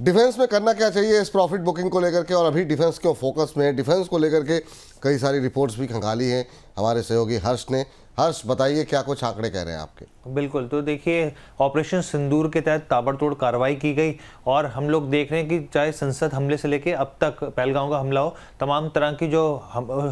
Defence में करना क्या चाहिए इस प्रॉफिट बुकिंग को लेकर के, और अभी डिफेंस क्यों फोकस में है? डिफेंस को लेकर के कई सारी रिपोर्ट्स भी खंगाली हैं हमारे सहयोगी हर्ष ने। हर्ष, बताइए क्या कुछ आंकड़े कह रहे हैं आपके? बिल्कुल, तो देखिए ऑपरेशन सिंदूर के तहत ताबड़तोड़ कार्रवाई की गई और हम लोग देख रहे हैं कि चाहे संसद हमले से लेके अब तक पहलगांव का हमला हो, तमाम तरह की जो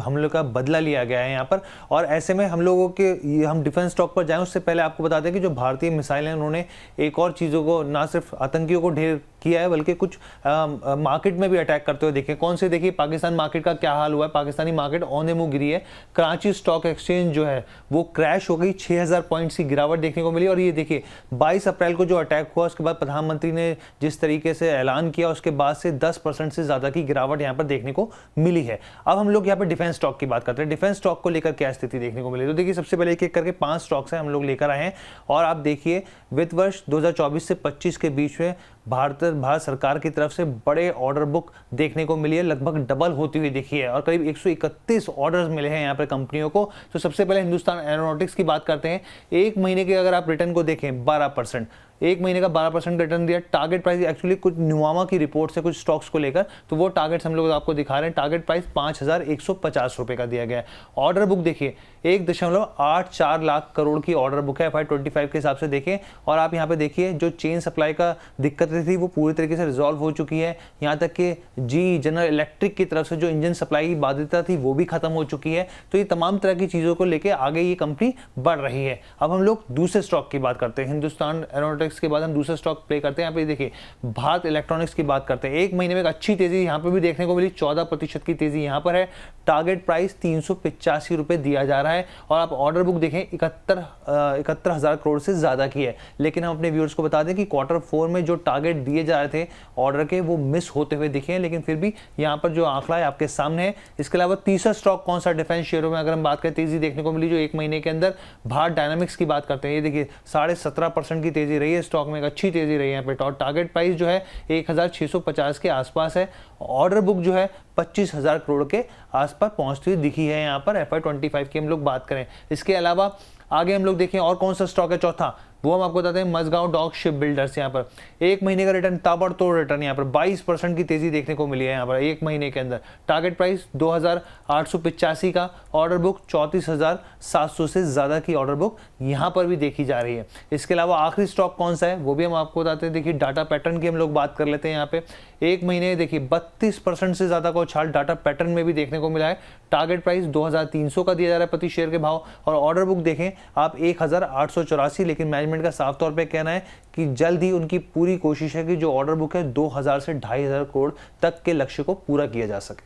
हमले का बदला लिया गया है यहाँ पर। और ऐसे में हम लोगों के हम डिफेंस स्टॉक पर जाएं उससे पहले आपको बता दें कि जो भारतीय मिसाइल हैं उन्होंने एक और चीज़ों को, ना सिर्फ आतंकियों को ढेर किया है बल्कि कुछ मार्केट में भी अटैक करते हुए देखे। कौन से? देखिए पाकिस्तान मार्केट का क्या हाल हुआ है। पाकिस्तानी मार्केट औंधे मुंह गिरी है। कराची स्टॉक एक्सचेंज जो है वो क्रैश हो गई, 6000 पॉइंट्स की गिरावट देखने को मिली। और ये देखिए 22 अप्रैल को जो अटैक हुआ उसके बाद प्रधानमंत्री ने जिस तरीके से ऐलान किया उसके बाद से 10% से ज्यादा की गिरावट यहाँ पर देखने को मिली है। अब हम लोग यहाँ पर डिफेंस स्टॉक की बात करते हैं। डिफेंस स्टॉक को लेकर क्या स्थिति देखने को मिली, तो देखिए सबसे पहले एक एक करके 5 स्टॉक्स हैं हम लोग लेकर आए हैं। और आप देखिए वित्त वर्ष 2024 से 25 के बीच में भारत सरकार की तरफ से बड़े ऑर्डर बुक देखने को मिली है, लगभग डबल होती हुई दिखी है और करीब 131 ऑर्डर्स मिले हैं यहाँ पर कंपनियों को। तो सबसे पहले हिंदुस्तान एरोनॉटिक्स की बात करते हैं। एक महीने के अगर आप रिटर्न को देखें 12%, एक महीने का 12% रिटर्न दिया। टारगेट प्राइस एक्चुअली कुछ नुवामा की रिपोर्ट से कुछ स्टॉक्स को लेकर, तो वो टारगेट्स हम लोग आपको दिखा रहे हैं। टारगेट प्राइस 5150 रुपए का दिया गया है। ऑर्डर बुक देखिए 1.84 लाख करोड़ की ऑर्डर बुक है FY25 के हिसाब से देखें। और आप यहाँ पे देखिए जो चेन सप्लाई का दिक्कत थी वो पूरी तरीके से रिजॉल्व हो चुकी है। यहाँ तक कि जी जनरल इलेक्ट्रिक की तरफ से जो इंजन सप्लाई की बाध्यता थी वो भी खत्म हो चुकी है। तो ये तमाम तरह की चीजों को लेकर आगे ये कंपनी बढ़ रही है। अब हम लोग दूसरे स्टॉक की बात करते हैं। हिंदुस्तान एरोनॉटिक्स के बाद हम दूसरा स्टॉक प्ले करते हैं। यहाँ पे देखिए भारत इलेक्ट्रॉनिक्स की बात करते हैं। एक महीने में एक अच्छी तेजी यहाँ पे भी देखने को मिली, 14% की तेजी यहाँ पर है। टारगेट प्राइस 385 रुपए दिया जा रहा है। और आप ऑर्डर बुक देखें 71,000 करोड़ से ज्यादा की है। लेकिन हम अपने व्यूअर्स को बता दें कि Q4 में जो टारगेट दिए जा रहे थे ऑर्डर के वो मिस होते हुए दिखे हैं, लेकिन फिर भी यहाँ पर जो आंकड़ा है आपके सामने है। इसके अलावा तीसरा स्टॉक कौन सा डिफेंस शेयरों में अगर हम बात करें तेजी देखने को मिली जो एक महीने के अंदर, भारत डायनामिक्स की बात करते हैं। ये देखिए 17.5% की तेजी रही है स्टॉक में, एक अच्छी तेजी रही है यहाँ पे। और टारगेट प्राइस जो है 1650 के आसपास है। ऑर्डर बुक जो है 25,000 करोड़ के आसपास पहुंचती हुई दिखी है यहाँ पर FY25 की हम लोग बात करें। इसके अलावा आगे हम लोग देखें और कौन सा स्टॉक है चौथा, वो हम आपको बताते हैं मजगांव डॉक शिप बिल्डर्स। यहाँ पर एक महीने का रिटर्न, ताबड़तोड़ रिटर्न, यहाँ पर 22% की तेजी देखने को मिली है यहाँ पर एक महीने के अंदर। टारगेट प्राइस 2885 का, ऑर्डर बुक 34,700 से ज्यादा की ऑर्डर बुक यहाँ पर भी देखी जा रही है। इसके अलावा आखिरी स्टॉक कौन सा है वो भी हम आपको बताते हैं। देखिए डाटा पैटर्न की हम लोग बात कर लेते हैं। यहाँ पे एक महीने देखिए 32% से ज्यादा का उछाल डाटा पैटर्न में भी देखने को मिला है। टारगेट प्राइस 2300 का दिया जा रहा है प्रति शेयर के भाव। और ऑर्डर बुक देखें आप 1884, लेकिन मैनेजमेंट का साफ तौर पे कहना है कि जल्द ही उनकी पूरी कोशिश है कि जो ऑर्डर बुक है 2000 से 2500 करोड़ तक के लक्ष्य को पूरा किया जा सके।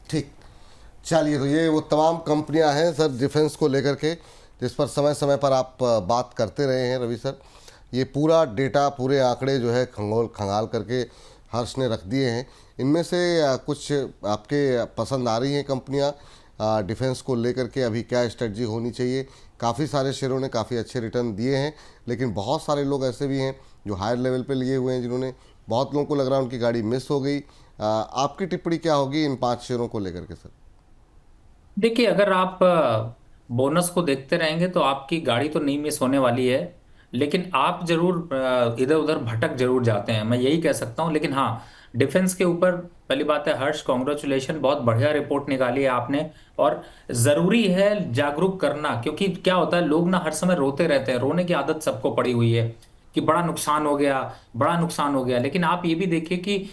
ठीक, चलिए, तो ये वो तमाम कंपनियां हैं सर डिफेंस को लेकर के जिस पर समय समय पर आप बात करते रहे हैं रवि सर। ये पूरा डेटा, पूरे आंकड़े जो है खंगाल करके हर्ष ने रख दिए हैं। इनमें से कुछ आपके पसंद आ रही हैं कंपनियां डिफेंस को लेकर के? अभी क्या स्ट्रेटजी होनी चाहिए? काफ़ी सारे शेयरों ने काफ़ी अच्छे रिटर्न दिए हैं, लेकिन बहुत सारे लोग ऐसे भी हैं जो हायर लेवल पे लिए हुए हैं, जिन्होंने, बहुत लोगों को लग रहा है उनकी गाड़ी मिस हो गई। आपकी टिप्पणी क्या होगी इन 5 शेयरों को लेकर के सर? देखिए अगर आप बोनस को देखते रहेंगे तो आपकी गाड़ी तो नहीं मिस होने वाली है, लेकिन आप जरूर इधर उधर भटक जरूर जाते हैं, मैं यही कह सकता हूं। लेकिन हाँ, डिफेंस के ऊपर पहली बात है हर्ष, कॉन्ग्रेचुलेशन, बहुत बढ़िया रिपोर्ट निकाली है आपने। और जरूरी है जागरूक करना, क्योंकि क्या होता है लोग ना हर समय रोते रहते हैं, रोने की आदत सबको पड़ी हुई है कि बड़ा नुकसान हो गया, बड़ा नुकसान हो गया। लेकिन आप ये भी देखिए कि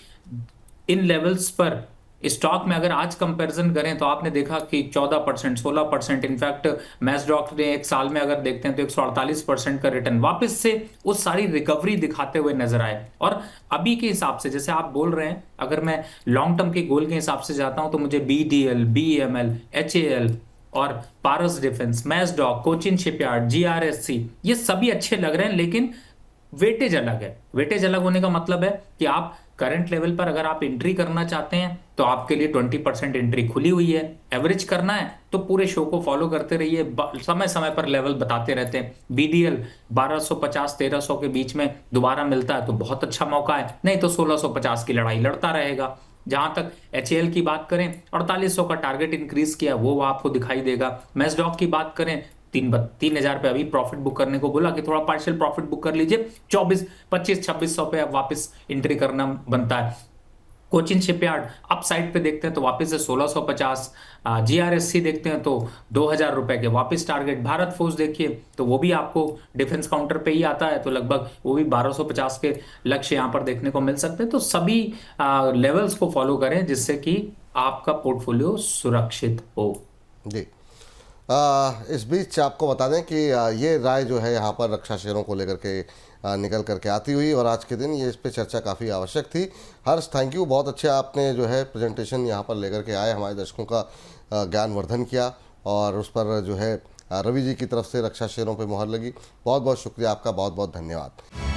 इन लेवल्स पर स्टॉक में अगर आज कंपैरिजन करें तो आपने देखा कि 14%, 16%, इनफैक्ट मैसडॉक ने एक साल में अगर देखते हैं तो 148% का रिटर्न वापस से उस सारी रिकवरी दिखाते हुए नजर आए। और अभी के हिसाब से जैसे आप बोल रहे हैं, अगर मैं लॉन्ग टर्म के गोल के हिसाब से जाता हूं तो मुझे BDL, BEML, HAL और पारस डिफेंस, मैसडॉक, कोचिन शिपयार्ड, GRSC, ये सभी अच्छे लग रहे हैं। लेकिन वेटेज अलग है। वेटेज अलग होने का मतलब है कि आप करंट लेवल पर अगर आप एंट्री करना चाहते हैं तो आपके लिए 20% एंट्री खुली हुई है। एवरेज करना है तो पूरे शो को फॉलो करते रहिए, समय समय पर लेवल बताते रहते हैं। BDL 1250-1300 के बीच में दोबारा मिलता है तो बहुत अच्छा मौका है, नहीं तो 1650 की लड़ाई लड़ता रहेगा। जहां तक HAL की बात करें 4800 का टारगेट इंक्रीज किया, वो आपको दिखाई देगा। मैसडॉक की बात करें 3,000 पे अभी प्रॉफिट बुक करने को बोला कि थोड़ा पार्शियल प्रॉफिट बुक कर लीजिए, 2500 पे वापस एंट्री करना बनता है। कोचिन शिपयार्ड अप साइड पे देखते हैं तो वापस से 1650, जीआरएससी देखते हैं तो 2,000 रुपए के वापस टारगेट। भारत फोर्स देखिए तो वो भी आपको डिफेंस काउंटर पे ही आता है, तो लगभग वो भी 1250 के लक्ष्य यहाँ पर देखने को मिल सकते हैं। तो सभी लेवल्स को फॉलो करें जिससे कि आपका पोर्टफोलियो सुरक्षित हो। जी। इस बीच आपको बता दें कि ये राय जो है यहाँ पर रक्षा शेयरों को लेकर के निकल करके आती हुई, और आज के दिन ये इस पे चर्चा काफ़ी आवश्यक थी। हर्ष, थैंक यू, बहुत अच्छे आपने जो है प्रेजेंटेशन यहाँ पर लेकर के आए, हमारे दर्शकों का ज्ञानवर्धन किया, और उस पर जो है रवि जी की तरफ से रक्षा शेयरों पे मोहर लगी। बहुत बहुत शुक्रिया आपका, बहुत बहुत धन्यवाद।